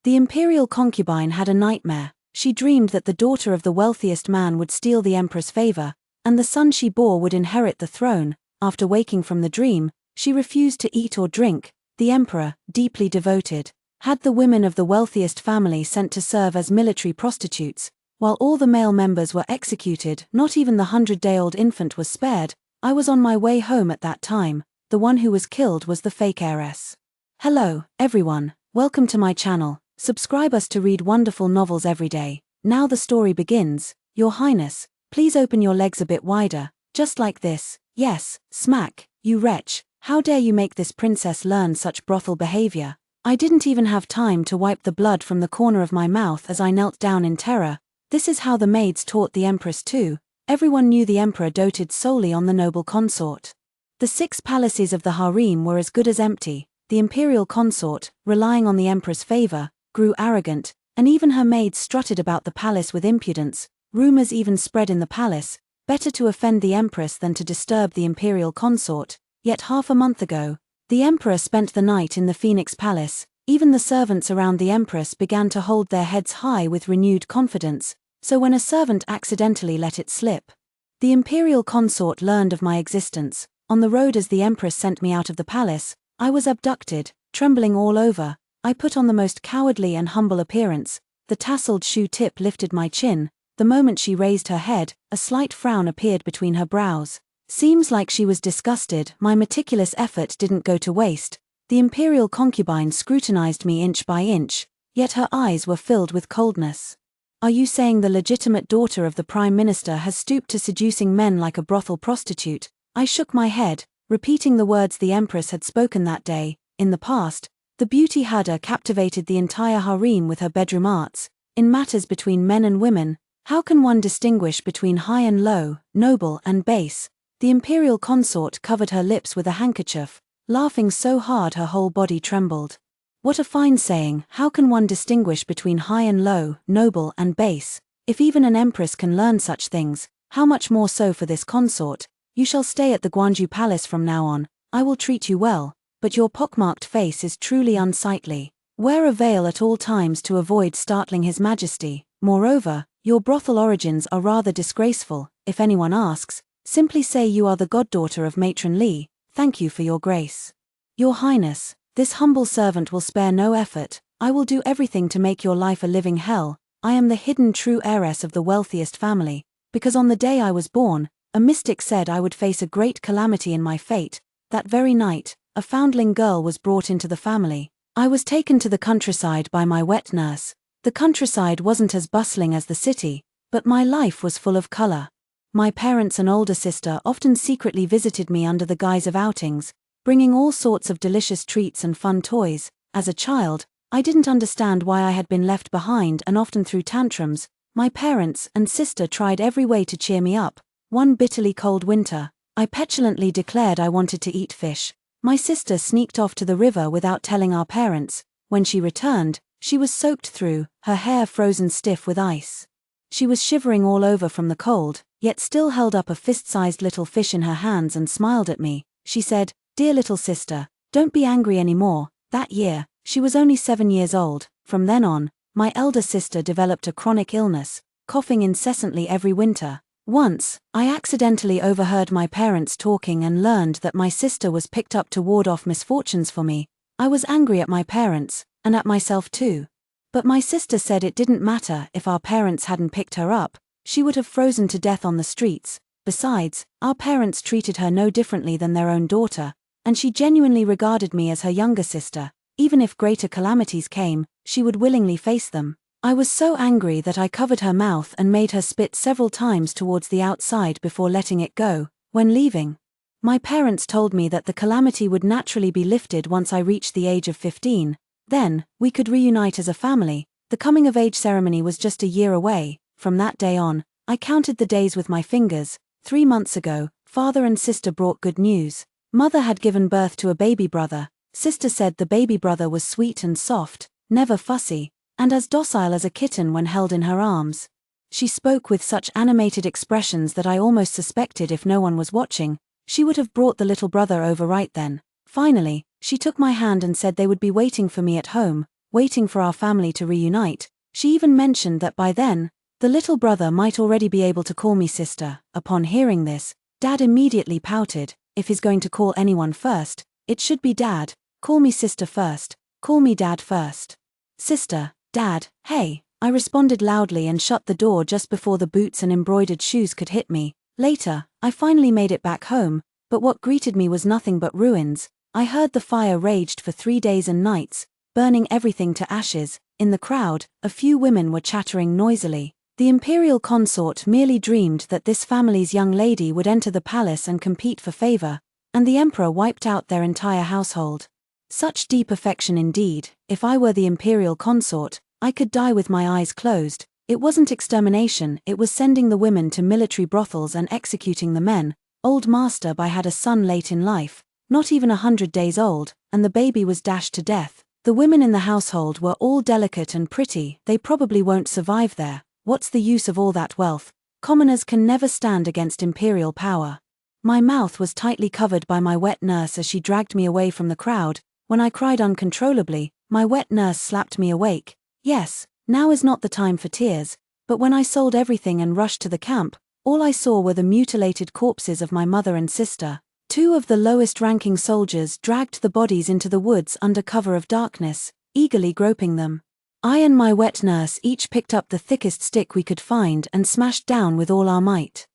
The imperial concubine had a nightmare. She dreamed that the daughter of the wealthiest man would steal the emperor's favor, and the son she bore would inherit the throne. After waking from the dream, she refused to eat or drink. The emperor, deeply devoted, had the women of the wealthiest family sent to serve as military prostitutes, while all the male members were executed. Not even the 100-day-old infant was spared. I was on my way home at that time. The one who was killed was the fake heiress. Hello, everyone. Welcome to my channel. Subscribe us to read wonderful novels every day. Now the story begins. Your Highness, please open your legs a bit wider, just like this. Yes, smack, you wretch. How dare you make this princess learn such brothel behavior? I didn't even have time to wipe the blood from the corner of my mouth as I knelt down in terror. This is how the maids taught the empress too. Everyone knew the emperor doted solely on the noble consort. The 6 palaces of the harem were as good as empty. The imperial consort, relying on the emperor's favor, grew arrogant, and even her maids strutted about the palace with impudence. Rumors even spread in the palace, better to offend the empress than to disturb the imperial consort. Yet half a month ago, the emperor spent the night in the Phoenix Palace. Even the servants around the empress began to hold their heads high with renewed confidence, so when a servant accidentally let it slip, the imperial consort learned of my existence. On the road as the empress sent me out of the palace, I was abducted, trembling all over. I put on the most cowardly and humble appearance. The tasseled shoe tip lifted my chin. The moment she raised her head, a slight frown appeared between her brows. Seems like she was disgusted. My meticulous effort didn't go to waste. The imperial concubine scrutinized me inch by inch, yet her eyes were filled with coldness. Are you saying the legitimate daughter of the prime minister has stooped to seducing men like a brothel prostitute? I shook my head, repeating the words the empress had spoken that day. In the past, the beauty hadda captivated the entire harem with her bedroom arts. In matters between men and women, how can one distinguish between high and low, noble and base? The imperial consort covered her lips with a handkerchief, laughing so hard her whole body trembled. What a fine saying. How can one distinguish between high and low, noble and base? If even an empress can learn such things, how much more so for this consort? You shall stay at the Gwangju Palace from now on. I will treat you well, but your pockmarked face is truly unsightly. Wear a veil at all times to avoid startling His Majesty. Moreover, your brothel origins are rather disgraceful. If anyone asks, simply say you are the goddaughter of Matron Li. Thank you for your grace. Your Highness, this humble servant will spare no effort. I will do everything to make your life a living hell. I am the hidden true heiress of the wealthiest family, because on the day I was born, a mystic said I would face a great calamity in my fate. That very night, a foundling girl was brought into the family. I was taken to the countryside by my wet nurse. The countryside wasn't as bustling as the city, but my life was full of color. My parents and older sister often secretly visited me under the guise of outings, bringing all sorts of delicious treats and fun toys. As a child, I didn't understand why I had been left behind and often threw tantrums. My parents and sister tried every way to cheer me up. One bitterly cold winter, I petulantly declared I wanted to eat fish. My sister sneaked off to the river without telling our parents. When she returned, she was soaked through, her hair frozen stiff with ice. She was shivering all over from the cold, yet still held up a fist-sized little fish in her hands and smiled at me. She said, "Dear little sister, don't be angry anymore." That year, she was only 7 years old. From then on, my elder sister developed a chronic illness, coughing incessantly every winter. Once, I accidentally overheard my parents talking and learned that my sister was picked up to ward off misfortunes for me. I was angry at my parents, and at myself too. But my sister said it didn't matter. If our parents hadn't picked her up, she would have frozen to death on the streets. Besides, our parents treated her no differently than their own daughter, and she genuinely regarded me as her younger sister. Even if greater calamities came, she would willingly face them. I was so angry that I covered her mouth and made her spit several times towards the outside before letting it go. When leaving, my parents told me that the calamity would naturally be lifted once I reached the age of 15. Then, we could reunite as a family. The coming-of-age ceremony was just a year away. From that day on, I counted the days with my fingers. 3 months ago, father and sister brought good news. Mother had given birth to a baby brother. Sister said the baby brother was sweet and soft, never fussy, and as docile as a kitten when held in her arms. She spoke with such animated expressions that I almost suspected if no one was watching, she would have brought the little brother over right then. Finally, she took my hand and said they would be waiting for me at home. waiting for our family to reunite. She even mentioned that by then, the little brother might already be able to call me sister. Upon hearing this, Dad immediately pouted. If he's going to call anyone first, it should be Dad. Call me sister first. Call me Dad first. Sister, Dad, hey, I responded loudly and shut the door just before the boots and embroidered shoes could hit me. Later, I finally made it back home, but what greeted me was nothing but ruins. I heard the fire raged for 3 days and nights, burning everything to ashes. In the crowd, a few women were chattering noisily. The imperial consort merely dreamed that this family's young lady would enter the palace and compete for favor, and the emperor wiped out their entire household. Such deep affection indeed. If I were the imperial consort, I could die with my eyes closed. It wasn't extermination, it was sending the women to military brothels and executing the men. Old Master Bai had a son late in life, not even 100 days old, and the baby was dashed to death. The women in the household were all delicate and pretty. They probably won't survive there. What's the use of all that wealth? Commoners can never stand against imperial power. My mouth was tightly covered by my wet nurse as she dragged me away from the crowd. When I cried uncontrollably, my wet nurse slapped me awake. Yes, now is not the time for tears, but when I sold everything and rushed to the camp, all I saw were the mutilated corpses of my mother and sister. 2 of the lowest-ranking soldiers dragged the bodies into the woods under cover of darkness, eagerly groping them. I and my wet nurse each picked up the thickest stick we could find and smashed down with all our might.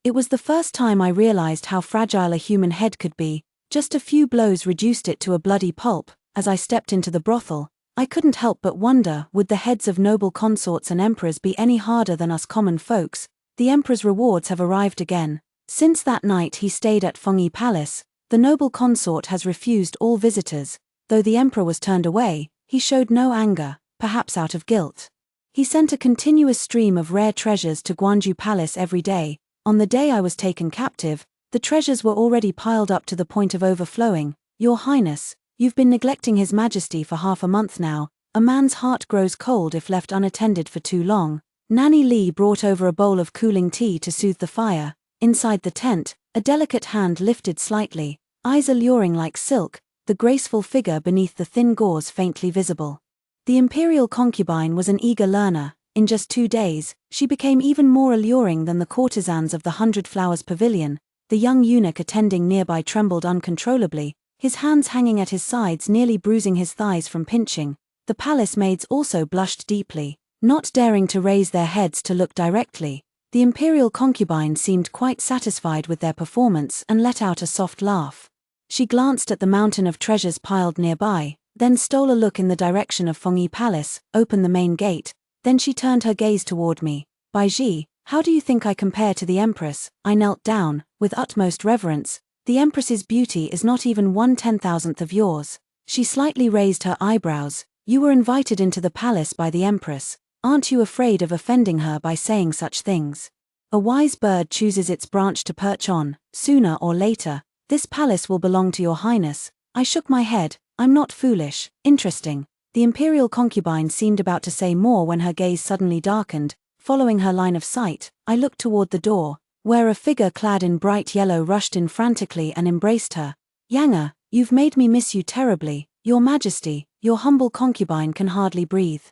It was the first time I realized how fragile a human head could be. Just a few blows reduced it to a bloody pulp. As I stepped into the brothel, I couldn't help but wonder, would the heads of noble consorts and emperors be any harder than us common folks? The emperor's rewards have arrived again. Since that night he stayed at Fengyi Palace, the noble consort has refused all visitors. Though the emperor was turned away, he showed no anger, perhaps out of guilt. He sent a continuous stream of rare treasures to Guanju Palace every day. On the day I was taken captive, the treasures were already piled up to the point of overflowing. Your Highness, you've been neglecting His Majesty for half a month now. A man's heart grows cold if left unattended for too long. Nanny Li brought over a bowl of cooling tea to soothe the fire. Inside the tent, a delicate hand lifted slightly, eyes alluring like silk, the graceful figure beneath the thin gauze faintly visible. The imperial concubine was an eager learner. In just 2 days, she became even more alluring than the courtesans of the 100 Flowers Pavilion. The young eunuch attending nearby trembled uncontrollably, his hands hanging at his sides nearly bruising his thighs from pinching. The palace maids also blushed deeply, not daring to raise their heads to look directly. The imperial concubine seemed quite satisfied with their performance and let out a soft laugh. She glanced at the mountain of treasures piled nearby, then stole a look in the direction of Fengyi Palace, opened the main gate, then she turned her gaze toward me. Baiji, how do you think I compare to the Empress? I knelt down, with utmost reverence. The Empress's beauty is not even 1/10,000th of yours. She slightly raised her eyebrows. You were invited into the palace by the Empress. Aren't you afraid of offending her by saying such things? A wise bird chooses its branch to perch on. Sooner or later, this palace will belong to your Highness. I shook my head. I'm not foolish. Interesting. The imperial concubine seemed about to say more when her gaze suddenly darkened. Following her line of sight, I looked toward the door, where a figure clad in bright yellow rushed in frantically and embraced her. Yanga, you've made me miss you terribly. Your Majesty, your humble concubine can hardly breathe.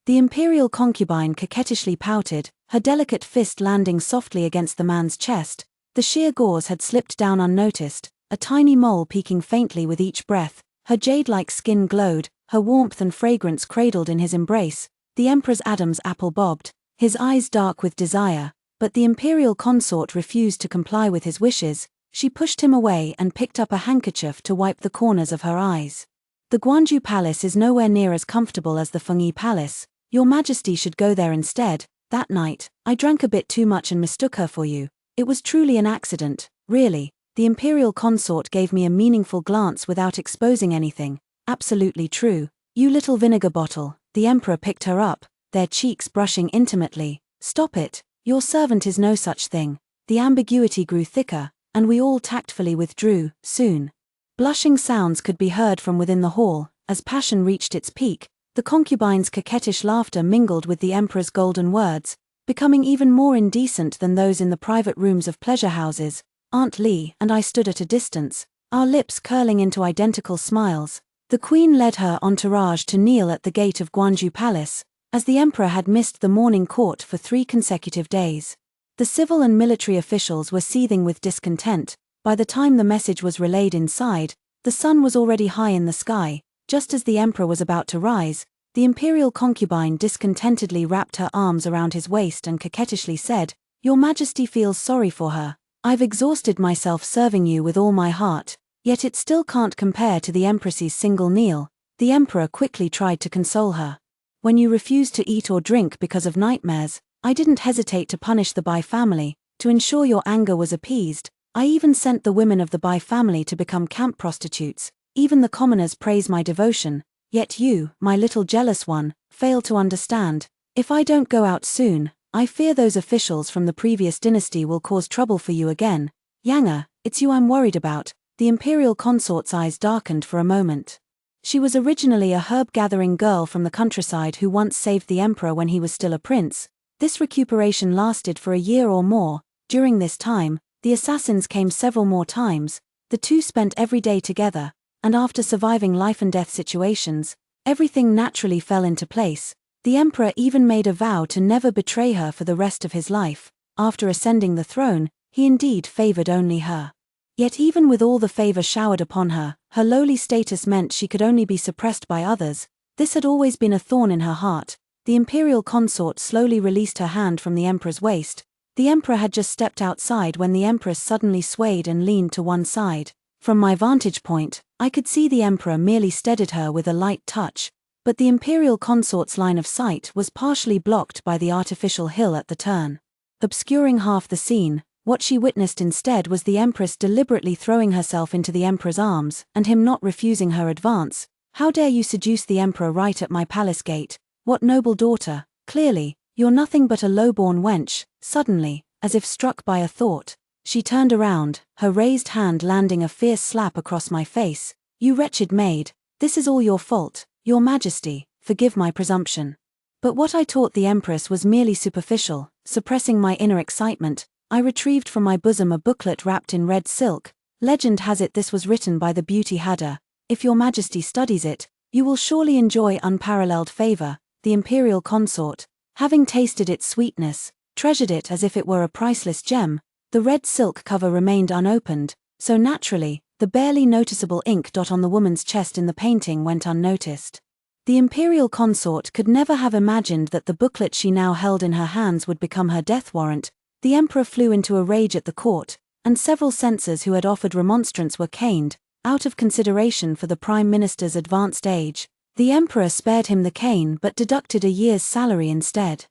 The imperial concubine coquettishly pouted, her delicate fist landing softly against the man's chest. The sheer gauze had slipped down unnoticed, a tiny mole peeking faintly with each breath. Her jade-like skin glowed, her warmth and fragrance cradled in his embrace. The Emperor's Adam's apple bobbed, his eyes dark with desire, but the imperial consort refused to comply with his wishes. She pushed him away and picked up a handkerchief to wipe the corners of her eyes. The Guanju Palace is nowhere near as comfortable as the Fengyi Palace. Your Majesty should go there instead. That night, I drank a bit too much and mistook her for you. It was truly an accident, really. The imperial consort gave me a meaningful glance without exposing anything. Absolutely true. You little vinegar bottle. The Emperor picked her up, their cheeks brushing intimately. Stop it. Your servant is no such thing. The ambiguity grew thicker, and we all tactfully withdrew. Soon, blushing sounds could be heard from within the hall. As passion reached its peak, the concubine's coquettish laughter mingled with the Emperor's golden words, becoming even more indecent than those in the private rooms of pleasure houses. Aunt Li and I stood at a distance, our lips curling into identical smiles. The queen led her entourage to kneel at the gate of Guangzhou Palace, as the emperor had missed the morning court for 3 consecutive days. The civil and military officials were seething with discontent. By the time the message was relayed inside, the sun was already high in the sky. Just as the emperor was about to rise, the imperial concubine discontentedly wrapped her arms around his waist and coquettishly said, "Your Majesty feels sorry for her. I've exhausted myself serving you with all my heart, yet it still can't compare to the empress's single meal." The emperor quickly tried to console her. "When you refused to eat or drink because of nightmares, I didn't hesitate to punish the Bai family. To ensure your anger was appeased, I even sent the women of the Bai family to become camp prostitutes. Even the commoners praise my devotion. Yet you, my little jealous one, fail to understand. If I don't go out soon, I fear those officials from the previous dynasty will cause trouble for you again. Younger, it's you I'm worried about." The imperial consort's eyes darkened for a moment. She was originally a herb-gathering girl from the countryside who once saved the emperor when he was still a prince. This recuperation lasted for a year or more. During this time, the assassins came several more times. The two spent every day together, and after surviving life-and-death situations, everything naturally fell into place. The emperor even made a vow to never betray her for the rest of his life. After ascending the throne, he indeed favored only her. Yet even with all the favor showered upon her, her lowly status meant she could only be suppressed by others. This had always been a thorn in her heart. The imperial consort slowly released her hand from the emperor's waist. The emperor had just stepped outside when the empress suddenly swayed and leaned to one side. From my vantage point, I could see the emperor merely steadied her with a light touch, but the imperial consort's line of sight was partially blocked by the artificial hill at the turn. Obscuring half the scene, what she witnessed instead was the empress deliberately throwing herself into the emperor's arms, and him not refusing her advance. "How dare you seduce the emperor right at my palace gate? What noble daughter! Clearly, you're nothing but a low-born wench." Suddenly, as if struck by a thought, she turned around, her raised hand landing a fierce slap across my face. "You wretched maid, this is all your fault. Your Majesty, forgive my presumption." But what I taught the empress was merely superficial. Suppressing my inner excitement, I retrieved from my bosom a booklet wrapped in red silk. Legend has it this was written by the beauty Hadda. "If your Majesty studies it, you will surely enjoy unparalleled favor." The imperial consort, having tasted its sweetness, treasured it as if it were a priceless gem. The red silk cover remained unopened, so naturally, the barely noticeable ink dot on the woman's chest in the painting went unnoticed. The imperial consort could never have imagined that the booklet she now held in her hands would become her death warrant. The emperor flew into a rage at the court, and several censors who had offered remonstrance were caned, out of consideration for the prime minister's advanced age. The emperor spared him the cane but deducted a year's salary instead.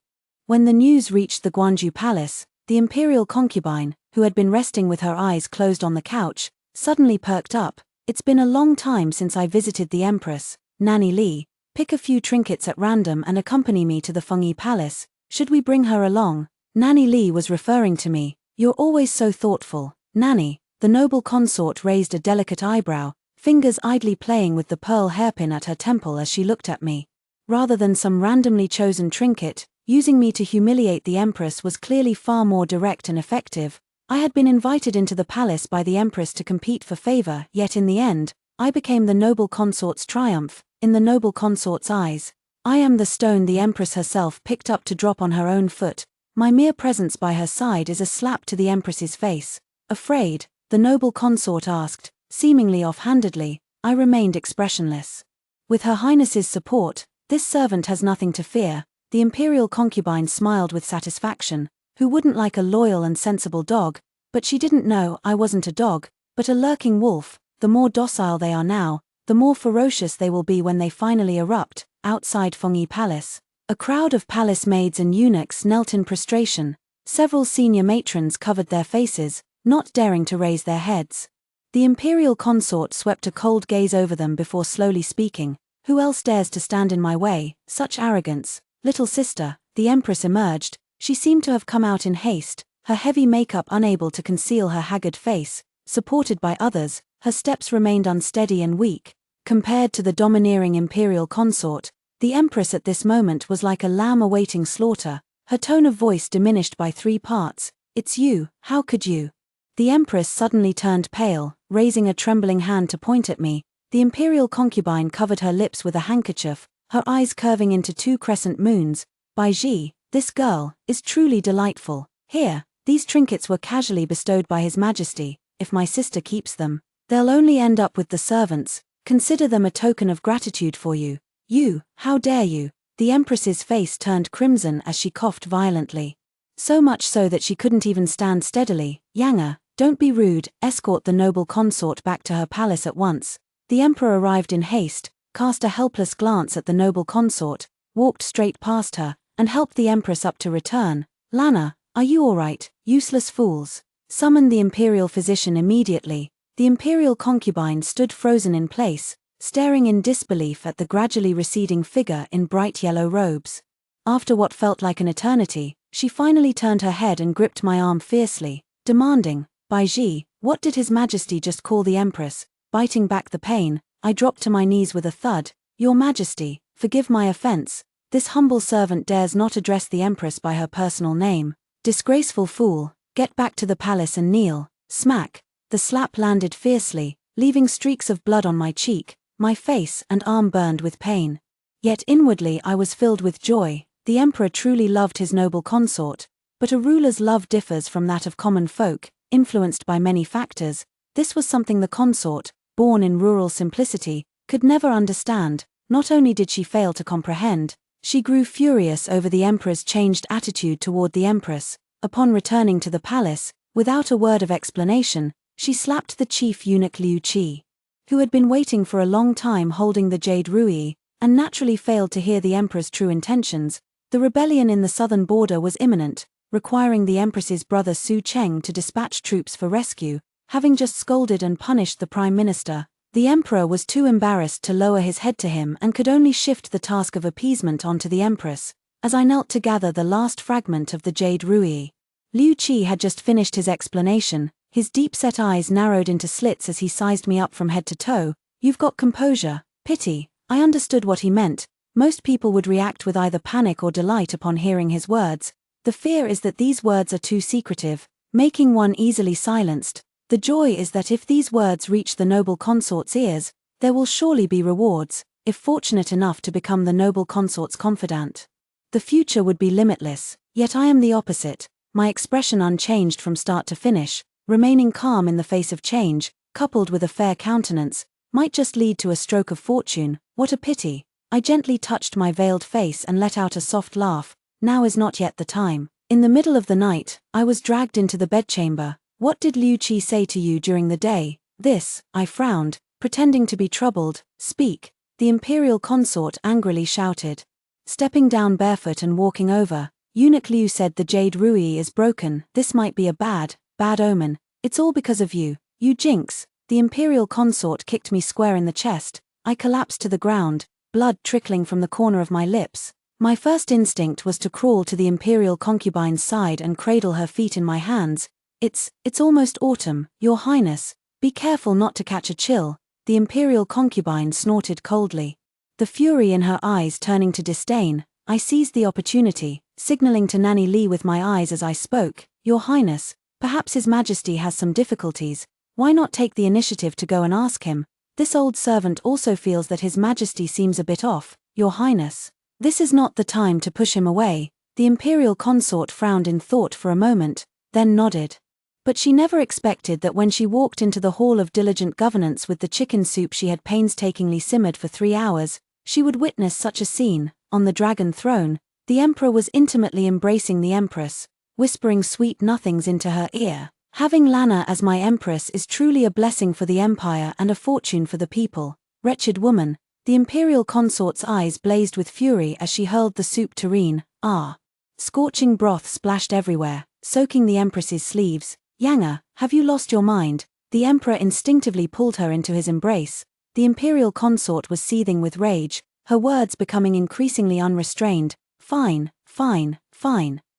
When the news reached the Guangzhou Palace, the imperial concubine, who had been resting with her eyes closed on the couch, suddenly perked up. "It's been a long time since I visited the empress. Nanny Li, pick a few trinkets at random and accompany me to the Fengyi Palace. Should we bring her along?" Nanny Li was referring to me. "You're always so thoughtful, Nanny." The noble consort raised a delicate eyebrow, fingers idly playing with the pearl hairpin at her temple as she looked at me. Rather than some randomly chosen trinket, using me to humiliate the empress was clearly far more direct and effective. I had been invited into the palace by the empress to compete for favor, yet in the end, I became the noble consort's triumph. In the noble consort's eyes, I am the stone the empress herself picked up to drop on her own foot. My mere presence by her side is a slap to the empress's face. "Afraid?" the noble consort asked, seemingly off-handedly. I remained expressionless. "With Her Highness's support, this servant has nothing to fear." The imperial concubine smiled with satisfaction. Who wouldn't like a loyal and sensible dog? But she didn't know I wasn't a dog, but a lurking wolf. The more docile they are now, the more ferocious they will be when they finally erupt. Outside Fengyi Palace, a crowd of palace maids and eunuchs knelt in prostration. Several senior matrons covered their faces, not daring to raise their heads. The imperial consort swept a cold gaze over them before slowly speaking. "Who else dares to stand in my way? Such arrogance." "Little sister," the empress emerged. She seemed to have come out in haste, her heavy makeup unable to conceal her haggard face. Supported by others, her steps remained unsteady and weak. Compared to the domineering imperial consort, the empress at this moment was like a lamb awaiting slaughter. Her tone of voice diminished by 3 parts. "It's you, how could you?" The empress suddenly turned pale, raising a trembling hand to point at me. The imperial concubine covered her lips with a handkerchief, her eyes curving into two crescent moons. Baiji, this girl is truly delightful. Here, these trinkets were casually bestowed by His Majesty. If my sister keeps them, they'll only end up with the servants. Consider them a token of gratitude for you. You, how dare you? The Empress's face turned crimson as she coughed violently. So much so that she couldn't even stand steadily. Yanga, don't be rude, escort the noble consort back to her palace at once. The Emperor arrived in haste, cast a helpless glance at the noble consort, walked straight past her, and helped the Empress up to return. Lana, are you all right? Useless fools. Summon the imperial physician immediately. The imperial concubine stood frozen in place, staring in disbelief at the gradually receding figure in bright yellow robes. After what felt like an eternity, she finally turned her head and gripped my arm fiercely, demanding, Baiji, what did His Majesty just call the Empress? Biting back the pain, I dropped to my knees with a thud. Your Majesty, forgive my offense. This humble servant dares not address the Empress by her personal name. Disgraceful fool, get back to the palace and kneel. Smack. The slap landed fiercely, leaving streaks of blood on my cheek. My face and arm burned with pain. Yet inwardly I was filled with joy. The Emperor truly loved his noble consort. But a ruler's love differs from that of common folk, influenced by many factors. This was something the consort, born in rural simplicity, could never understand. Not only did she fail to comprehend, she grew furious over the Emperor's changed attitude toward the Empress. Upon returning to the palace, without a word of explanation, she slapped the chief eunuch Liu Qi, who had been waiting for a long time holding the jade ruyi, and naturally failed to hear the Emperor's true intentions. The rebellion in the southern border was imminent, requiring the Empress's brother Su Cheng to dispatch troops for rescue. Having just scolded and punished the Prime Minister, the Emperor was too embarrassed to lower his head to him and could only shift the task of appeasement onto the Empress. As I knelt to gather the last fragment of the jade ruyi, Liu Qi had just finished his explanation. His deep-set eyes narrowed into slits as he sized me up from head to toe. You've got composure. Pity. I understood what he meant. Most people would react with either panic or delight upon hearing his words. The fear is that these words are too secretive, making one easily silenced. The joy is that if these words reach the noble consort's ears, there will surely be rewards, if fortunate enough to become the noble consort's confidant. The future would be limitless, yet I am the opposite, my expression unchanged from start to finish. Remaining calm in the face of change, coupled with a fair countenance, might just lead to a stroke of fortune. What a pity. I gently touched my veiled face and let out a soft laugh. Now is not yet the time. In the middle of the night, I was dragged into the bedchamber. What did Liu Qi say to you during the day? This, I frowned, pretending to be troubled. Speak. The imperial consort angrily shouted. Stepping down barefoot and walking over, Eunuch Liu said the jade ruyi is broken. This might be a bad omen. It's all because of you. You jinx. The imperial consort kicked me square in the chest. I collapsed to the ground, blood trickling from the corner of my lips. My first instinct was to crawl to the imperial concubine's side and cradle her feet in my hands. It's almost autumn, Your Highness. Be careful not to catch a chill. The imperial concubine snorted coldly, the fury in her eyes turning to disdain. I seized the opportunity, signaling to Nanny Li with my eyes as I spoke. Your Highness, perhaps His Majesty has some difficulties. Why not take the initiative to go and ask him? This old servant also feels that His Majesty seems a bit off. Your Highness, this is not the time to push him away. The imperial consort frowned in thought for a moment, then nodded. But she never expected that when she walked into the hall of diligent governance with the chicken soup she had painstakingly simmered for 3 hours, she would witness such a scene. On the dragon throne, the Emperor was intimately embracing the Empress, whispering sweet nothings into her ear. Having Lana as my Empress is truly a blessing for the Empire and a fortune for the people. Wretched woman. The imperial consort's eyes blazed with fury as she hurled the soup tureen. Ah! Scorching broth splashed everywhere, soaking the Empress's sleeves. Yanga, have you lost your mind? The Emperor instinctively pulled her into his embrace. The imperial consort was seething with rage, her words becoming increasingly unrestrained. Fine.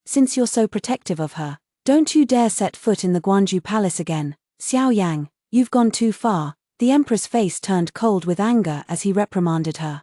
Since you're so protective of her, don't you dare set foot in the Guanju Palace again. Xiao Yang, you've gone too far. The Emperor's face turned cold with anger as he reprimanded her.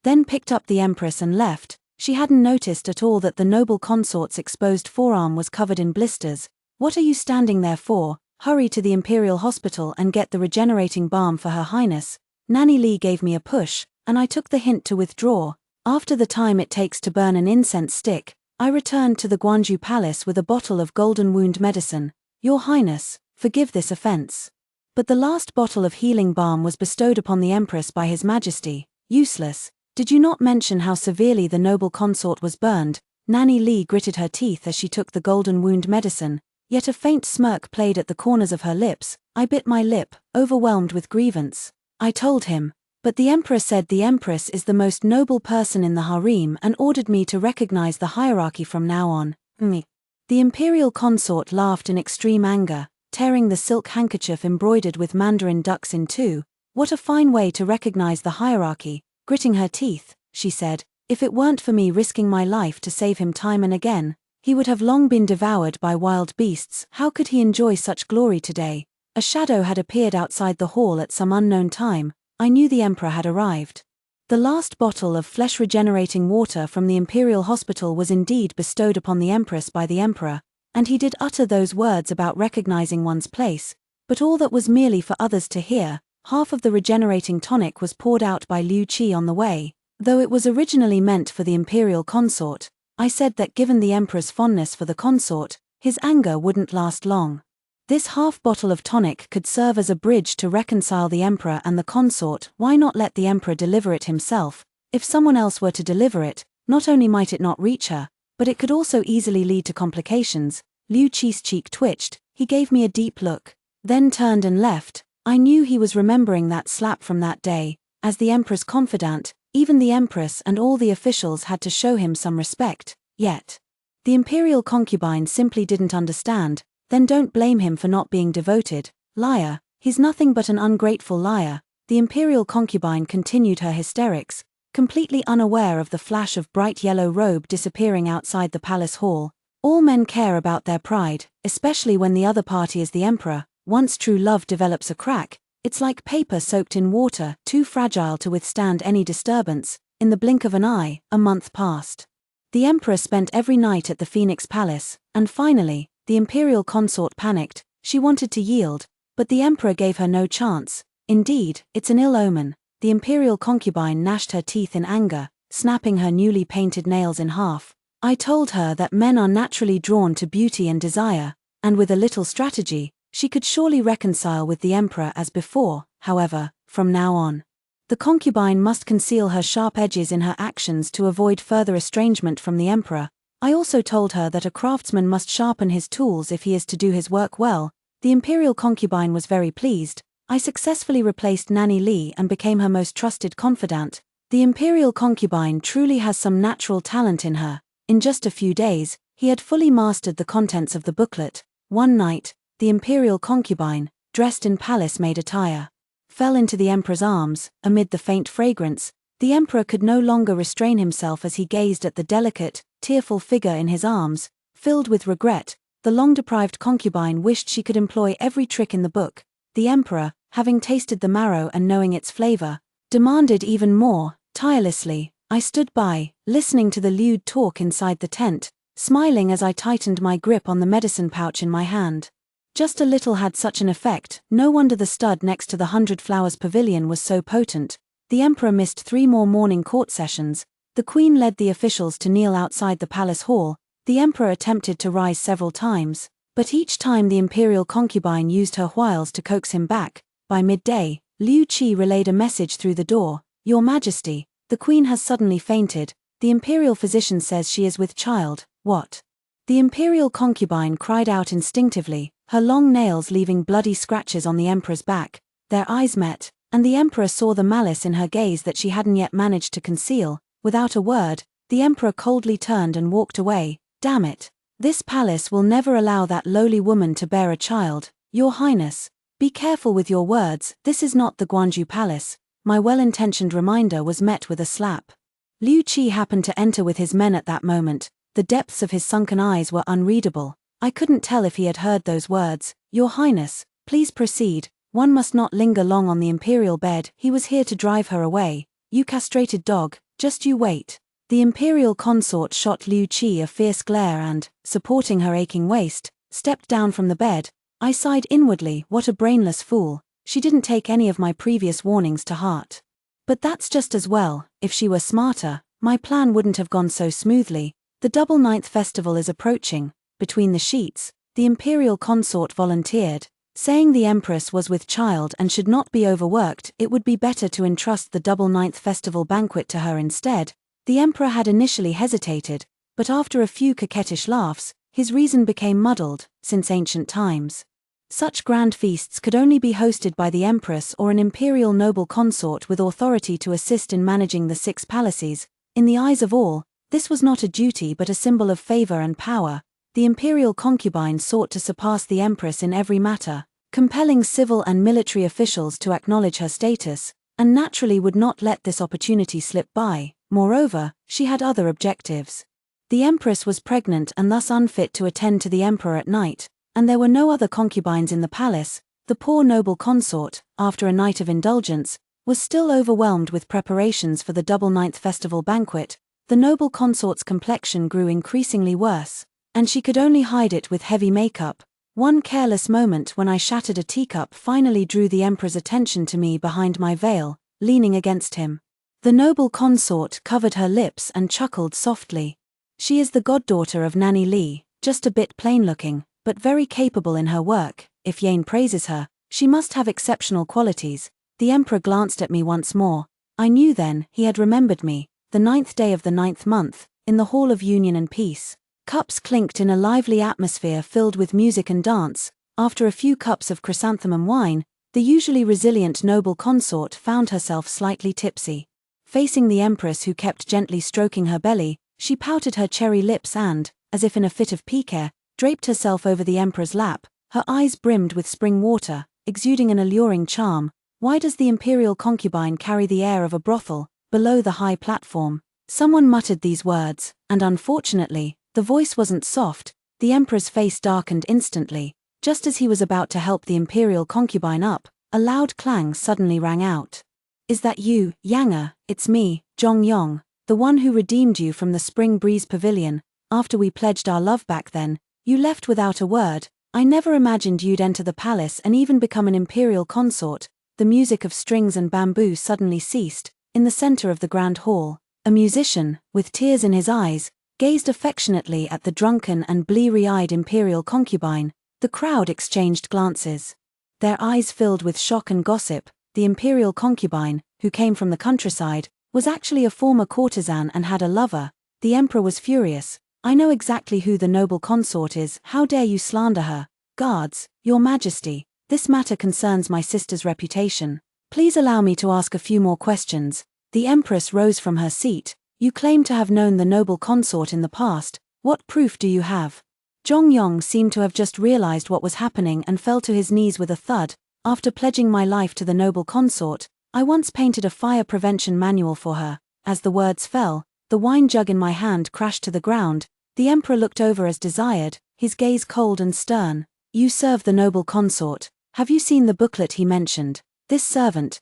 Then picked up the Empress and left. She hadn't noticed at all that the noble consort's exposed forearm was covered in blisters. What are you standing there for? Hurry to the Imperial Hospital and get the regenerating balm for Her Highness. Nanny Li gave me a push, and I took the hint to withdraw. After the time it takes to burn an incense stick, I returned to the Guanju Palace with a bottle of golden wound medicine. Your Highness, forgive this offense. But the last bottle of healing balm was bestowed upon the Empress by His Majesty. Useless. Did you not mention how severely the noble consort was burned? Nanny Li gritted her teeth as she took the golden wound medicine, yet a faint smirk played at the corners of her lips. I bit my lip, overwhelmed with grievance. I told him. But the Emperor said the Empress is the most noble person in the harem and ordered me to recognize the hierarchy from now on. Me. The imperial consort laughed in extreme anger, tearing the silk handkerchief embroidered with mandarin ducks in two. What a fine way to recognize the hierarchy. Gritting her teeth, she said, if it weren't for me risking my life to save him time and again, he would have long been devoured by wild beasts. How could he enjoy such glory today? A shadow had appeared outside the hall at some unknown time. I knew the Emperor had arrived. The last bottle of flesh-regenerating water from the Imperial Hospital was indeed bestowed upon the Empress by the Emperor, and he did utter those words about recognizing one's place, but all that was merely for others to hear. Half of the regenerating tonic was poured out by Liu Qi on the way. Though it was originally meant for the imperial consort, I said that given the Emperor's fondness for the consort, his anger wouldn't last long. This half bottle of tonic could serve as a bridge to reconcile the Emperor and the consort. Why not let the Emperor deliver it himself? If someone else were to deliver it, not only might it not reach her, but it could also easily lead to complications. Liu Qi's cheek twitched, he gave me a deep look, then turned and left. I knew he was remembering that slap from that day. As the Emperor's confidant, even the Empress and all the officials had to show him some respect. Yet, the imperial concubine simply didn't understand. Then don't blame him for not being devoted. Liar, he's nothing but an ungrateful liar. The imperial concubine continued her hysterics, completely unaware of the flash of bright yellow robe disappearing outside the palace hall. All men care about their pride, especially when the other party is the Emperor. Once true love develops a crack, it's like paper soaked in water, too fragile to withstand any disturbance. In the blink of an eye, a month passed. The Emperor spent every night at the Phoenix Palace, and finally, the imperial consort panicked. She wanted to yield, but the Emperor gave her no chance. Indeed, it's an ill omen. The imperial concubine gnashed her teeth in anger, snapping her newly painted nails in half. I told her that men are naturally drawn to beauty and desire, and with a little strategy, she could surely reconcile with the Emperor as before. However, from now on, the concubine must conceal her sharp edges in her actions to avoid further estrangement from the Emperor. I also told her that a craftsman must sharpen his tools if he is to do his work well. The imperial concubine was very pleased. I successfully replaced Nanny Li and became her most trusted confidant. The imperial concubine truly has some natural talent in her. In just a few days, he had fully mastered the contents of the booklet. One night, the imperial concubine, dressed in palace-made attire, fell into the Emperor's arms. Amid the faint fragrance, the Emperor could no longer restrain himself as he gazed at the delicate, tearful figure in his arms. Filled with regret, the long-deprived concubine wished she could employ every trick in the book. The Emperor, having tasted the marrow and knowing its flavor, demanded even more. Tirelessly, I stood by, listening to the lewd talk inside the tent, smiling as I tightened my grip on the medicine pouch in my hand. Just a little had such an effect. No wonder the stud next to the 100 Flowers Pavilion was so potent. The Emperor missed 3 more morning court sessions. The Queen led the officials to kneel outside the palace hall. The Emperor attempted to rise several times, but each time the imperial concubine used her wiles to coax him back. By midday, Liu Qi relayed a message through the door. Your Majesty, the Queen has suddenly fainted. The imperial physician says she is with child. What? The imperial concubine cried out instinctively, her long nails leaving bloody scratches on the Emperor's back. Their eyes met, and the Emperor saw the malice in her gaze that she hadn't yet managed to conceal. Without a word, the Emperor coldly turned and walked away. Damn it! This palace will never allow that lowly woman to bear a child. Your Highness, be careful with your words. This is not the Guanju Palace. My well-intentioned reminder was met with a slap. Liu Qi happened to enter with his men at that moment. The depths of his sunken eyes were unreadable. I couldn't tell if he had heard those words. Your Highness, please proceed. One must not linger long on the imperial bed. He was here to drive her away. You castrated dog, just you wait. The imperial consort shot Liu Qi a fierce glare and, supporting her aching waist, stepped down from the bed. I sighed inwardly, what a brainless fool. she didn't take any of my previous warnings to heart. But that's just as well. If she were smarter, my plan wouldn't have gone so smoothly. The double ninth festival is approaching. Between the sheets, the imperial consort volunteered, saying the empress was with child and should not be overworked. It would be better to entrust the double ninth festival banquet to her instead. The emperor had initially hesitated, but after a few coquettish laughs, his reason became muddled. Since ancient times, such grand feasts could only be hosted by the empress or an imperial noble consort with authority to assist in managing the 6 palaces. In the eyes of all, this was not a duty but a symbol of favor and power. The imperial concubine sought to surpass the empress in every matter, compelling civil and military officials to acknowledge her status, and naturally would not let this opportunity slip by. Moreover, she had other objectives. The empress was pregnant and thus unfit to attend to the emperor at night, and there were no other concubines in the palace. The poor noble consort, after a night of indulgence, was still overwhelmed with preparations for the double ninth festival banquet. The noble consort's complexion grew increasingly worse, and she could only hide it with heavy makeup. One careless moment when I shattered a teacup finally drew the emperor's attention to me behind my veil, leaning against him. The noble consort covered her lips and chuckled softly. She is the goddaughter of Nanny Li, just a bit plain-looking, but very capable in her work. If Yane praises her, she must have exceptional qualities. The emperor glanced at me once more. I knew then he had remembered me. The 9th day of the 9th month, in the Hall of Union and Peace. Cups clinked in a lively atmosphere filled with music and dance. After a few cups of chrysanthemum wine, the usually resilient noble consort found herself slightly tipsy. Facing the empress who kept gently stroking her belly, she pouted her cherry lips and, as if in a fit of pique, draped herself over the emperor's lap. Her eyes brimmed with spring water, exuding an alluring charm. Why does the imperial concubine carry the air of a brothel, below the high platform? Someone muttered these words, and unfortunately, the voice wasn't soft. The emperor's face darkened instantly. Just as he was about to help the imperial concubine up, a loud clang suddenly rang out. Is that you, Yanger? It's me, Zhongyong, the one who redeemed you from the Spring Breeze Pavilion. After we pledged our love back then, you left without a word. I never imagined you'd enter the palace and even become an imperial consort. The music of strings and bamboo suddenly ceased. In the center of the grand hall, a musician, with tears in his eyes, gazed affectionately at the drunken and bleary-eyed imperial concubine. The crowd exchanged glances. Their eyes filled with shock and gossip. The imperial concubine, who came from the countryside, was actually a former courtesan and had a lover. The emperor was furious. I know exactly who the noble consort is. How dare you slander her? Guards, your majesty, this matter concerns my sister's reputation. Please allow me to ask a few more questions. The empress rose from her seat. You claim to have known the noble consort in the past. What proof do you have? Zhongyong seemed to have just realized what was happening and fell to his knees with a thud. After pledging my life to the noble consort, I once painted a fire prevention manual for her. As the words fell, the wine jug in my hand crashed to the ground. The emperor looked over as desired, his gaze cold and stern. You serve the noble consort. Have you seen the booklet he mentioned? This servant.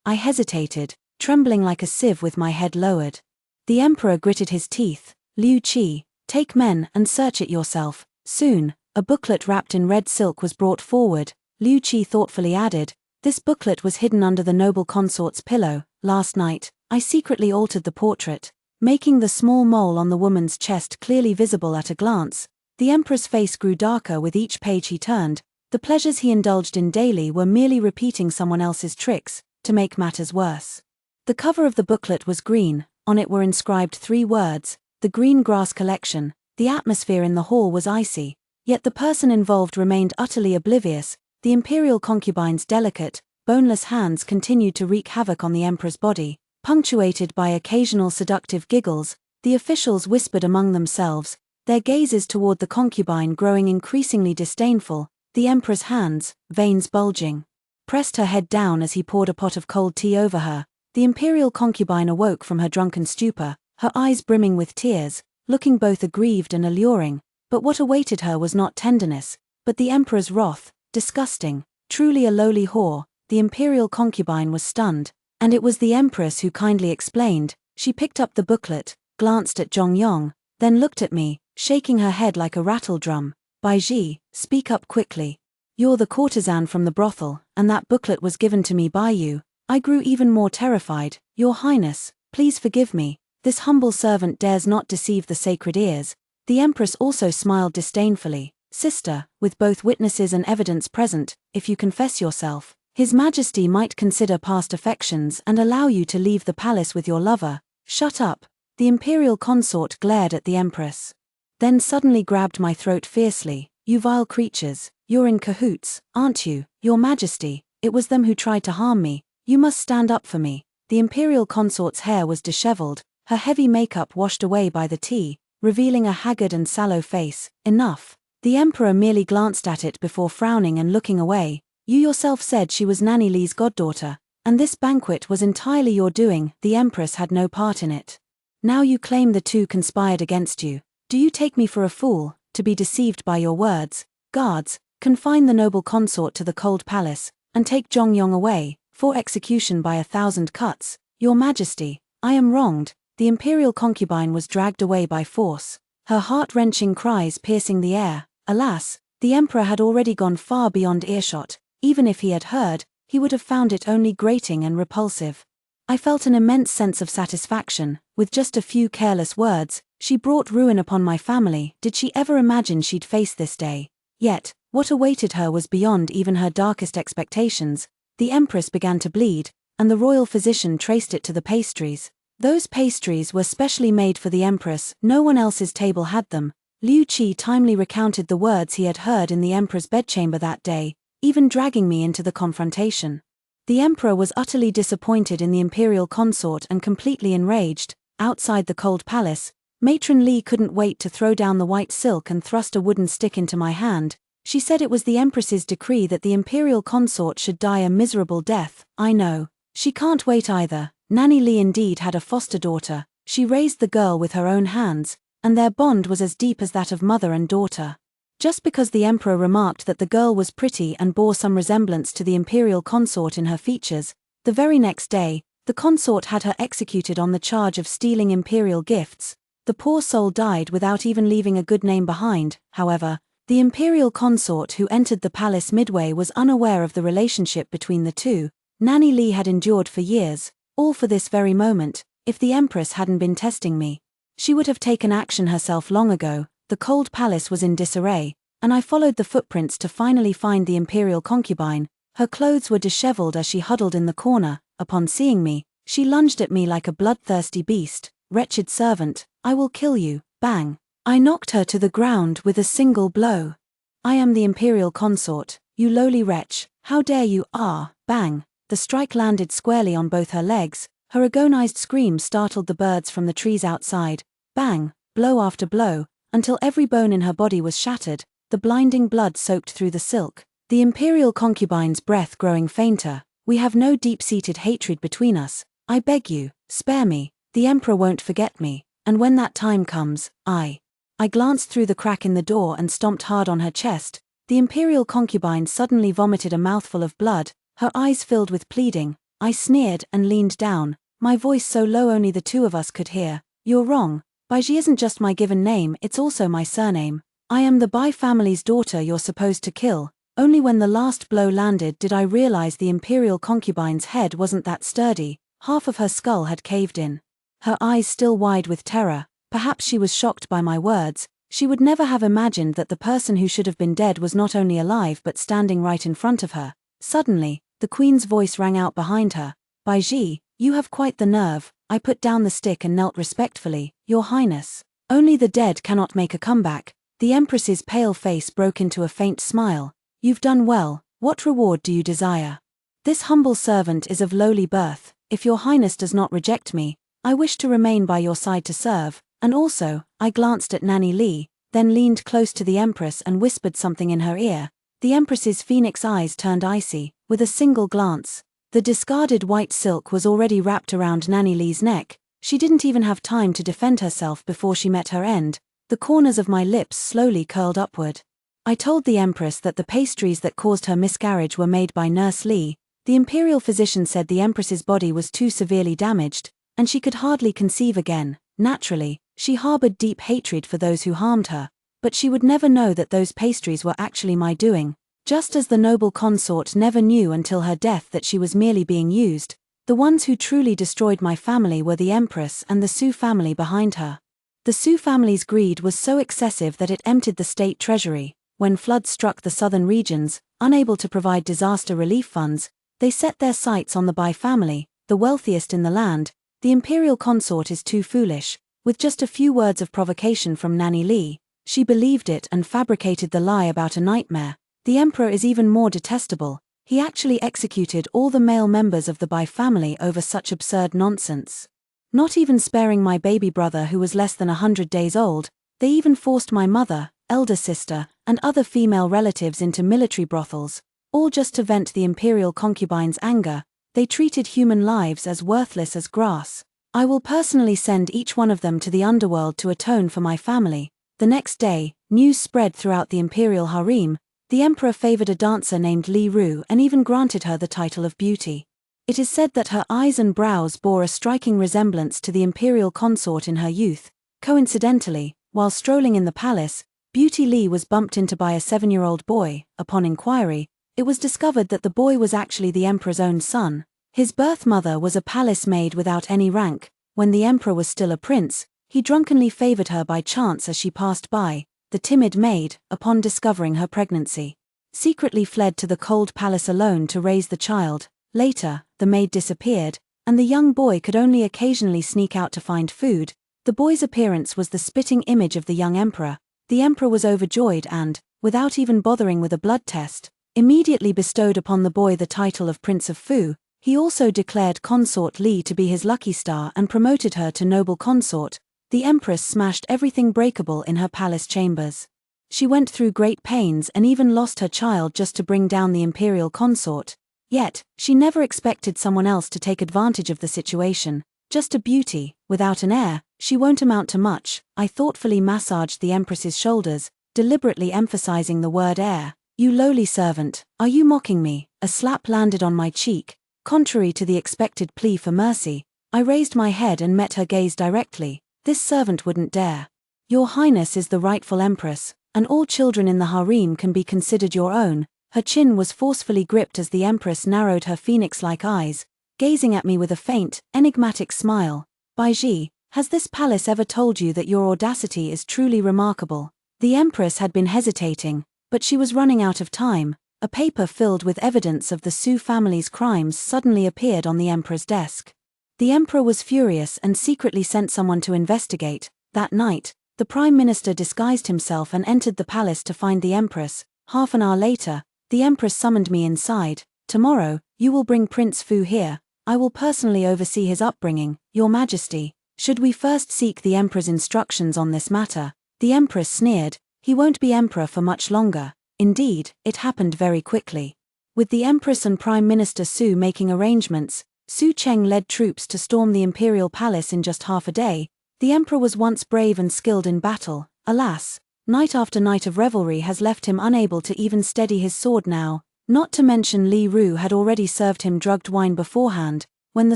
I hesitated, trembling like a sieve with my head lowered. The emperor gritted his teeth. Liu Qi, take men and search it yourself. Soon, a booklet wrapped in red silk was brought forward. Liu Qi thoughtfully added, this booklet was hidden under the noble consort's pillow. Last night, I secretly altered the portrait, making the small mole on the woman's chest clearly visible at a glance. The emperor's face grew darker with each page he turned. The pleasures he indulged in daily were merely repeating someone else's tricks. To make matters worse, the cover of the booklet was green. On it were inscribed 3 words, the Green Grass Collection. The atmosphere in the hall was icy, yet the person involved remained utterly oblivious. The imperial concubine's delicate, boneless hands continued to wreak havoc on the emperor's body, punctuated by occasional seductive giggles. The officials whispered among themselves, their gazes toward the concubine growing increasingly disdainful. The emperor's hands, veins bulging, pressed her head down as he poured a pot of cold tea over her. The imperial concubine awoke from her drunken stupor, her eyes brimming with tears, looking both aggrieved and alluring. But what awaited her was not tenderness, but the emperor's wrath. Disgusting, truly a lowly whore. The imperial concubine was stunned, and it was the empress who kindly explained. She picked up the booklet, glanced at Zhongyong, then looked at me, shaking her head like a rattledrum. Baiji, speak up quickly. You're the courtesan from the brothel, and that booklet was given to me by you. I grew even more terrified. Your Highness, please forgive me. This humble servant dares not deceive the sacred ears. The Empress also smiled disdainfully. Sister, with both witnesses and evidence present, if you confess yourself, His Majesty might consider past affections and allow you to leave the palace with your lover. Shut up. The imperial consort glared at the Empress. Then suddenly grabbed my throat fiercely. You vile creatures, you're in cahoots, aren't you? Your Majesty, it was them who tried to harm me. You must stand up for me. The imperial consort's hair was disheveled, her heavy makeup washed away by the tea, revealing a haggard and sallow face. Enough. The Emperor merely glanced at it before frowning and looking away. You yourself said she was Nanny Lee's goddaughter, and this banquet was entirely your doing. The Empress had no part in it. Now you claim the two conspired against you. Do you take me for a fool, to be deceived by your words? Guards, confine the noble consort to the cold palace, and take Jongyong away, for execution by 1,000 cuts. Your Majesty, I am wronged. The imperial concubine was dragged away by force, her heart-wrenching cries piercing the air. Alas, the Emperor had already gone far beyond earshot. Even if he had heard, he would have found it only grating and repulsive. I felt an immense sense of satisfaction. With just a few careless words, she brought ruin upon my family. Did she ever imagine she'd face this day? Yet, what awaited her was beyond even her darkest expectations. The Empress began to bleed, and the royal physician traced it to the pastries. Those pastries were specially made for the Empress. No one else's table had them. Liu Qi timely recounted the words he had heard in the Emperor's bedchamber that day, even dragging me into the confrontation. The Emperor was utterly disappointed in the imperial consort and completely enraged. Outside the cold palace, Matron Li couldn't wait to throw down the white silk and thrust a wooden stick into my hand. She said it was the Empress's decree that the imperial consort should die a miserable death. I know. She can't wait either. Nanny Li indeed had a foster daughter. She raised the girl with her own hands, and their bond was as deep as that of mother and daughter. Just because the Emperor remarked that the girl was pretty and bore some resemblance to the imperial consort in her features, the very next day, the consort had her executed on the charge of stealing imperial gifts. The poor soul died without even leaving a good name behind. However, the imperial consort who entered the palace midway was unaware of the relationship between the two. Nanny Li had endured for years, all for this very moment. If the Empress hadn't been testing me, she would have taken action herself long ago. The cold palace was in disarray, and I followed the footprints to finally find the imperial concubine. Her clothes were disheveled as she huddled in the corner. Upon seeing me, she lunged at me like a bloodthirsty beast. Wretched servant, I will kill you. Bang! I knocked her to the ground with a single blow. I am the imperial consort, you lowly wretch. How dare you? Ah! Bang! The strike landed squarely on both her legs. Her agonized scream startled the birds from the trees outside. Bang! Blow after blow, until every bone in her body was shattered. The blinding blood soaked through the silk. The imperial concubine's breath growing fainter. We have no deep-seated hatred between us. I beg you, spare me. The Emperor won't forget me, and when that time comes, I glanced through the crack in the door and stomped hard on her chest. The imperial concubine suddenly vomited a mouthful of blood, her eyes filled with pleading. I sneered and leaned down, my voice so low only the two of us could hear. You're wrong. Baiji isn't just my given name, it's also my surname. I am the Bai family's daughter you're supposed to kill. Only when the last blow landed did I realize the imperial concubine's head wasn't that sturdy. Half of her skull had caved in. Her eyes still wide with terror. Perhaps she was shocked by my words. She would never have imagined that the person who should have been dead was not only alive but standing right in front of her. Suddenly, the queen's voice rang out behind her. Baiji, you have quite the nerve. I put down the stick and knelt respectfully. Your Highness, only the dead cannot make a comeback. The Empress's pale face broke into a faint smile. You've done well. What reward do you desire? This humble servant is of lowly birth. If your Highness does not reject me, I wish to remain by your side to serve. And also, I glanced at Nanny Li, then leaned close to the Empress and whispered something in her ear. The Empress's phoenix eyes turned icy. With a single glance, the discarded white silk was already wrapped around Nanny Li's neck. She didn't even have time to defend herself before she met her end. The corners of my lips slowly curled upward. I told the Empress that the pastries that caused her miscarriage were made by Nurse Li. The imperial physician said the Empress's body was too severely damaged, and she could hardly conceive again. Naturally, she harbored deep hatred for those who harmed her, but she would never know that those pastries were actually my doing. Just as the noble consort never knew until her death that she was merely being used, the ones who truly destroyed my family were the Empress and the Su family behind her. The Su family's greed was so excessive that it emptied the state treasury. When floods struck the southern regions, unable to provide disaster relief funds, they set their sights on the Bai family, the wealthiest in the land. The imperial consort is too foolish. With just a few words of provocation from Nanny Li, she believed it and fabricated the lie about a nightmare. The emperor is even more detestable. He actually executed all the male members of the Bai family over such absurd nonsense. Not even sparing my baby brother who was less than 100 days old, they even forced my mother, elder sister, and other female relatives into military brothels, all just to vent the imperial concubine's anger. They treated human lives as worthless as grass. I will personally send each one of them to the underworld to atone for my family. The next day, news spread throughout the imperial harem. The emperor favored a dancer named Li Ru and even granted her the title of beauty. It is said that her eyes and brows bore a striking resemblance to the imperial consort in her youth. Coincidentally, while strolling in the palace, Beauty Li was bumped into by a 7-year-old boy. Upon inquiry, it was discovered that the boy was actually the emperor's own son. His birth mother was a palace maid without any rank. When the emperor was still a prince, he drunkenly favored her by chance as she passed by. The timid maid, upon discovering her pregnancy, secretly fled to the cold palace alone to raise the child. Later, the maid disappeared, and the young boy could only occasionally sneak out to find food. The boy's appearance was the spitting image of the young emperor. The emperor was overjoyed and, without even bothering with a blood test, immediately bestowed upon the boy the title of Prince of Fu. He also declared Consort Li to be his lucky star and promoted her to noble consort. The empress smashed everything breakable in her palace chambers. She went through great pains and even lost her child just to bring down the imperial consort. Yet, she never expected someone else to take advantage of the situation. Just a beauty, without an heir, she won't amount to much. I thoughtfully massaged the empress's shoulders, deliberately emphasizing the word heir. You lowly servant, are you mocking me? A slap landed on my cheek. Contrary to the expected plea for mercy, I raised my head and met her gaze directly. This servant wouldn't dare. Your Highness is the rightful empress, and all children in the harem can be considered your own. Her chin was forcefully gripped as the empress narrowed her phoenix-like eyes, gazing at me with a faint, enigmatic smile. Baiji, has this palace ever told you that your audacity is truly remarkable? The empress had been hesitating, but she was running out of time. A paper filled with evidence of the Su family's crimes suddenly appeared on the emperor's desk. The emperor was furious and secretly sent someone to investigate. That night, the prime minister disguised himself and entered the palace to find the empress. Half an hour later, the empress summoned me inside. Tomorrow, you will bring Prince Fu here. I will personally oversee his upbringing. Your Majesty, should we first seek the emperor's instructions on this matter? The empress sneered. He won't be emperor for much longer. Indeed, it happened very quickly. With the empress and prime minister Su making arrangements, Su Cheng led troops to storm the imperial palace in just half a day. The emperor was once brave and skilled in battle. Alas, night after night of revelry has left him unable to even steady his sword now. Not to mention Li Ru had already served him drugged wine beforehand. When the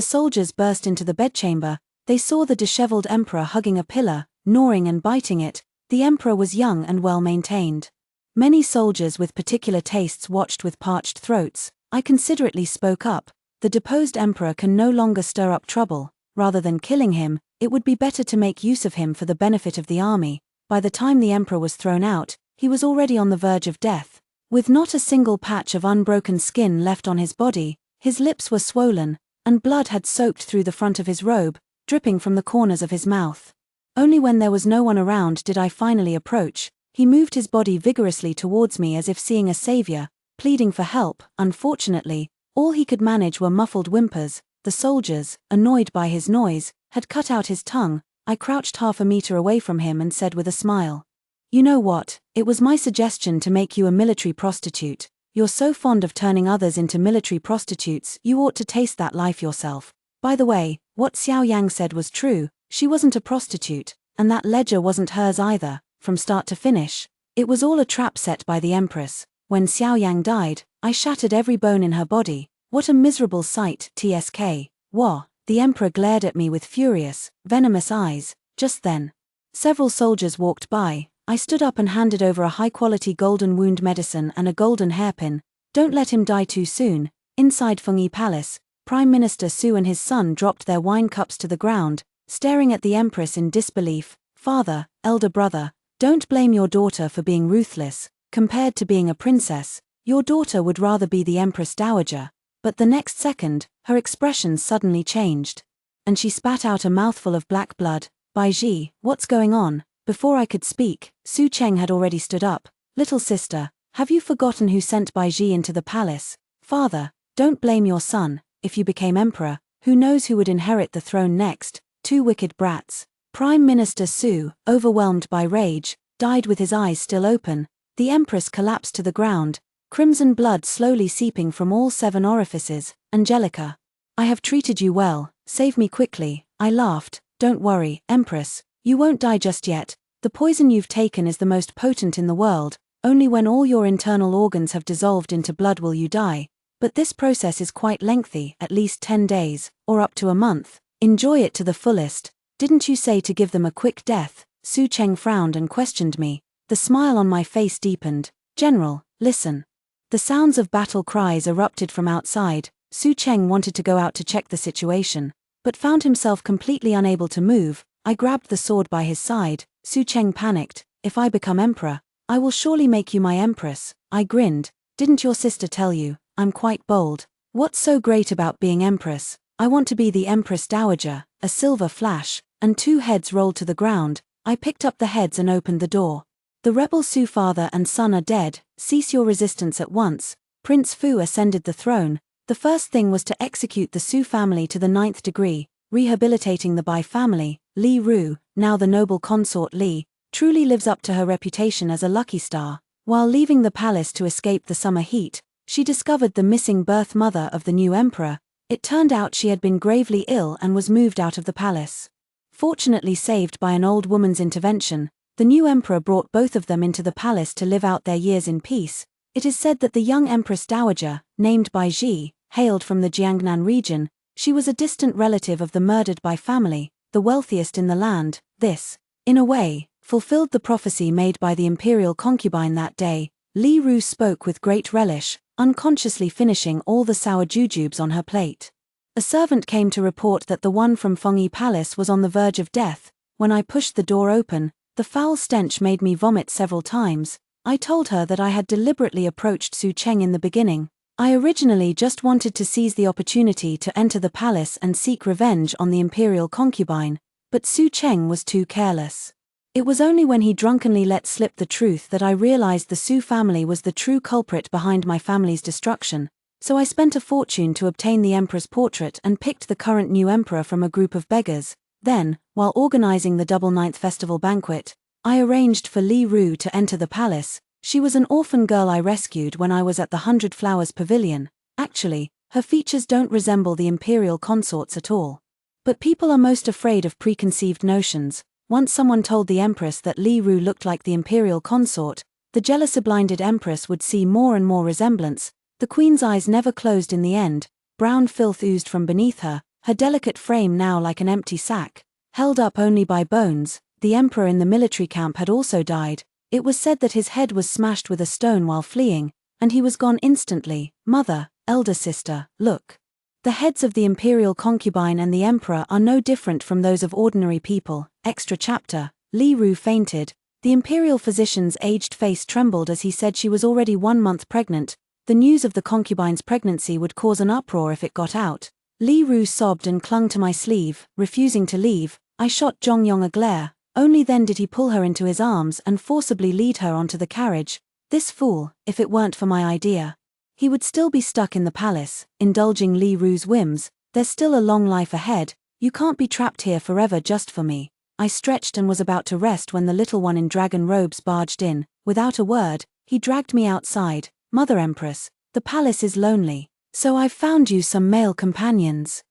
soldiers burst into the bedchamber, they saw the disheveled emperor hugging a pillar, gnawing and biting it. The emperor was young and well maintained. Many soldiers with particular tastes watched with parched throats. I considerately spoke up. The deposed emperor can no longer stir up trouble. Rather than killing him, it would be better to make use of him for the benefit of the army. By the time the emperor was thrown out, he was already on the verge of death. With not a single patch of unbroken skin left on his body, his lips were swollen, and blood had soaked through the front of his robe, dripping from the corners of his mouth. Only when there was no one around did I finally approach. He moved his body vigorously towards me as if seeing a savior, pleading for help. Unfortunately, all he could manage were muffled whimpers. The soldiers, annoyed by his noise, had cut out his tongue. I crouched half a meter away from him and said with a smile, "You know what, it was my suggestion to make you a military prostitute. You're so fond of turning others into military prostitutes, you ought to taste that life yourself. By the way, what Xiao Yang said was true, she wasn't a prostitute, and that ledger wasn't hers either, from start to finish. It was all a trap set by the empress. When Xiao Yang died, I shattered every bone in her body. What a miserable sight, TSK. Wah." The emperor glared at me with furious, venomous eyes. Just then, several soldiers walked by. I stood up and handed over a high-quality golden wound medicine and a golden hairpin. Don't let him die too soon. Inside Fungi Palace, Prime Minister Su and his son dropped their wine cups to the ground, staring at the Empress in disbelief. Father, elder brother, don't blame your daughter for being ruthless. Compared to being a princess, your daughter would rather be the Empress Dowager. But the next second, her expression suddenly changed. And she spat out a mouthful of black blood. Baiji, what's going on? Before I could speak, Su Cheng had already stood up. Little sister, have you forgotten who sent Baiji into the palace? Father, don't blame your son. If you became emperor, who knows who would inherit the throne next? Two wicked brats. Prime Minister Su, overwhelmed by rage, died with his eyes still open. The Empress collapsed to the ground, crimson blood slowly seeping from all 7 orifices. Angelica, I have treated you well, save me quickly. I laughed. Don't worry, Empress, you won't die just yet. The poison you've taken is the most potent in the world. Only when all your internal organs have dissolved into blood will you die. But this process is quite lengthy, at least 10 days, or up to a month. Enjoy it to the fullest. Didn't you say to give them a quick death? Su Cheng frowned and questioned me. The smile on my face deepened. General, listen. The sounds of battle cries erupted from outside. Su Cheng wanted to go out to check the situation, but found himself completely unable to move. I grabbed the sword by his side. Su Cheng panicked. If I become emperor, I will surely make you my empress. I grinned. Didn't your sister tell you? I'm quite bold. What's so great about being empress? I want to be the Empress Dowager. A silver flash, and 2 heads rolled to the ground. I picked up the heads and opened the door. The rebel Su father and son are dead. Cease your resistance at once. Prince Fu ascended the throne. The first thing was to execute the Su family to the 9th degree, rehabilitating the Bai family. Li Ru, now the noble consort Li, truly lives up to her reputation as a lucky star. While leaving the palace to escape the summer heat, she discovered the missing birth mother of the new emperor. It turned out she had been gravely ill and was moved out of the palace. Fortunately saved by an old woman's intervention, the new emperor brought both of them into the palace to live out their years in peace. It is said that the young Empress Dowager, named Baiji, hailed from the Jiangnan region. She was a distant relative of the murdered Bai family, the wealthiest in the land. This, in a way, fulfilled the prophecy made by the imperial concubine that day. Li Ru spoke with great relish, unconsciously finishing all the sour jujubes on her plate. A servant came to report that the one from Fungi Palace was on the verge of death. When I pushed the door open, the foul stench made me vomit several times. I told her that I had deliberately approached Su Cheng in the beginning. I originally just wanted to seize the opportunity to enter the palace and seek revenge on the imperial concubine, but Su Cheng was too careless. It was only when he drunkenly let slip the truth that I realized the Su family was the true culprit behind my family's destruction. So I spent a fortune to obtain the emperor's portrait and picked the current new emperor from a group of beggars. Then, while organizing the double 9th festival banquet, I arranged for Li Ru to enter the palace. She was an orphan girl I rescued when I was at the 100 Flowers Pavilion. Actually, her features don't resemble the imperial consorts at all. But people are most afraid of preconceived notions. Once someone told the empress that Li Ru looked like the imperial consort, the jealousy-blinded empress would see more and more resemblance. The queen's eyes never closed in the end. Brown filth oozed from beneath her, her delicate frame now like an empty sack, held up only by bones. The emperor in the military camp had also died. It was said that his head was smashed with a stone while fleeing, and he was gone instantly. Mother, elder sister, look. The heads of the imperial concubine and the emperor are no different from those of ordinary people. Extra chapter. Li Ru fainted. The imperial physician's aged face trembled as he said she was already 1 month pregnant. The news of the concubine's pregnancy would cause an uproar if it got out. Li Ru sobbed and clung to my sleeve, refusing to leave. I shot Zhongyong a glare. Only then did he pull her into his arms and forcibly lead her onto the carriage. This fool, if it weren't for my idea, he would still be stuck in the palace, indulging Li Ru's whims. There's still a long life ahead. You can't be trapped here forever just for me. I stretched and was about to rest when the little one in dragon robes barged in. Without a word, he dragged me outside. Mother Empress, the palace is lonely, so I've found you some male companions.